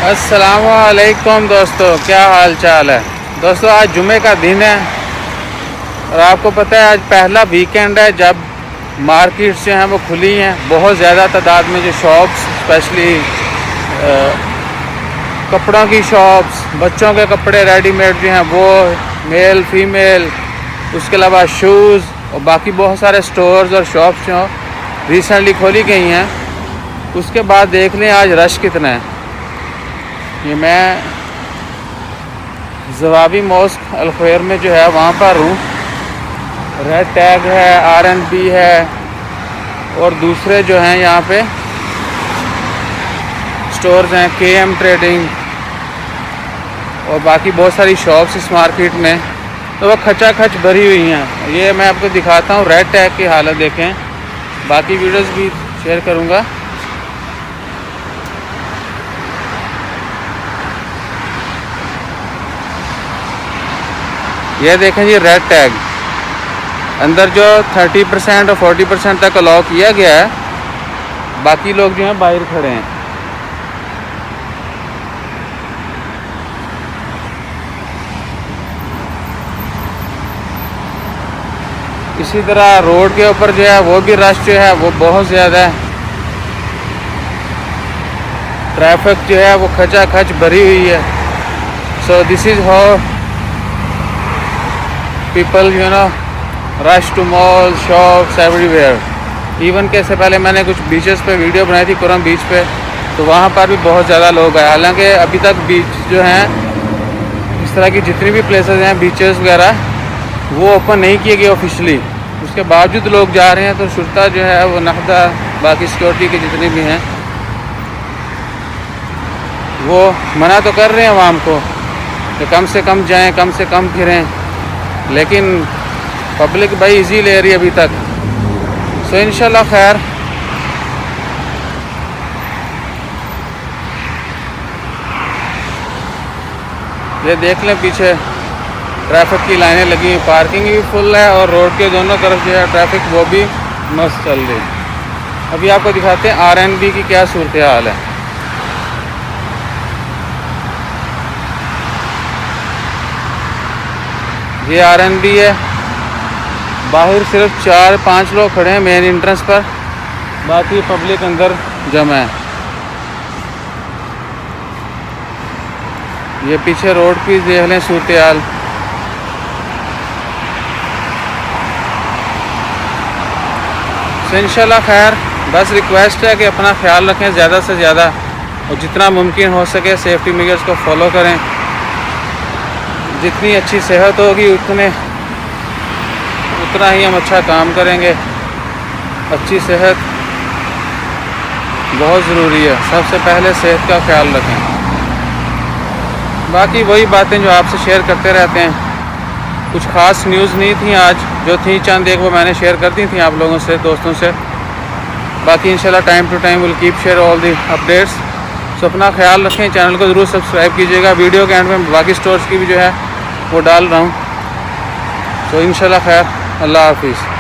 अस्सलामुअलैकुम दोस्तों, क्या हाल चाल है। दोस्तों आज जुमे का दिन है और आपको पता है आज पहला वीकेंड है जब मार्केट्स जो हैं वो खुली हैं। बहुत ज़्यादा तादाद में जो शॉप्स, स्पेशली कपड़ों की शॉप्स, बच्चों के कपड़े रेडीमेड जो हैं वो, मेल फीमेल, उसके अलावा शूज़ और बाकी बहुत सारे स्टोर्स और शॉप्स जो रिसेंटली खोली गई हैं। उसके बाद देख लें आज रश कितना है। ये मैं ज़वाबी मॉस्क अल-खैर में जो है वहाँ पर हूँ। रेड टैग है, R&B है और दूसरे जो हैं यहाँ पे स्टोर्स हैं, KM ट्रेडिंग और बाकी बहुत सारी शॉप्स इस मार्केट में, तो वह खचाखच भरी हुई हैं। ये मैं आपको दिखाता हूँ रेड टैग की हालत देखें, बाकी वीडियोस भी शेयर करूँगा। ये देखें जी रेड टैग, अंदर जो 30% और 40% तक अलाउ किया गया है, बाकी लोग जो हैं बाहर खड़े हैं। इसी तरह रोड के ऊपर जो है वो भी रश जो है वो बहुत ज़्यादा है। ट्रैफिक जो है वो खचाखच भरी हुई है। So this is how people rush to mall, shops everywhere. Even के से पहले मैंने कुछ बीचेस पे वीडियो बनाई थी, कुरम बीच पे, तो वहाँ पर भी बहुत ज़्यादा लोग आए। हालांकि अभी तक बीच जो हैं, इस तरह की जितनी भी प्लेसेस हैं बीचेस वगैरह, वो ओपन नहीं किए गए ऑफिशियली। उसके बावजूद लोग जा रहे हैं, तो शुरता जो है वो नहदा, बाकी सिक्योरिटी के जितने भी हैं वो मना तो कर रहे हैं आवाम को कि कम से कम जाएं, कम से कम फिरें, लेकिन पब्लिक भाई इजी ले रही है अभी तक। सो इंशाल्लाह खैर। ये देख लें पीछे ट्रैफिक की लाइनें लगी हैं, पार्किंग भी फुल है और रोड के दोनों तरफ जो है ट्रैफिक वो भी मस्त चल रही है। अभी आपको दिखाते हैं R&B की क्या सूरत हाल है। ये R&B है, बाहर सिर्फ 4-5 लोग खड़े हैं मेन एंट्रेंस पर, बाकी पब्लिक अंदर जमा है। ये पीछे रोड की देख लें सूरत हाल। तो इंशाल्लाह खैर, बस रिक्वेस्ट है कि अपना ख्याल रखें ज़्यादा से ज़्यादा और जितना मुमकिन हो सके सेफ्टी मेजर्स को फॉलो करें। जितनी अच्छी सेहत होगी उतना ही हम अच्छा काम करेंगे। अच्छी सेहत बहुत ज़रूरी है, सबसे पहले सेहत का ख्याल रखें। बाकी वही बातें जो आपसे शेयर करते रहते हैं। कुछ ख़ास न्यूज़ नहीं थी आज, जो थी चंद एक वो मैंने शेयर कर दी थी आप लोगों से, दोस्तों से। बाकी इंशाल्लाह time to time will keep share all the updates. So अपना ख्याल रखें, चैनल को ज़रूर सब्सक्राइब कीजिएगा। वीडियो के एंड में बाकी स्टोर्स की भी जो है वो डाल रहा हूँ। तो इंशाल्लाह खैर, अल्लाह हाफिज़।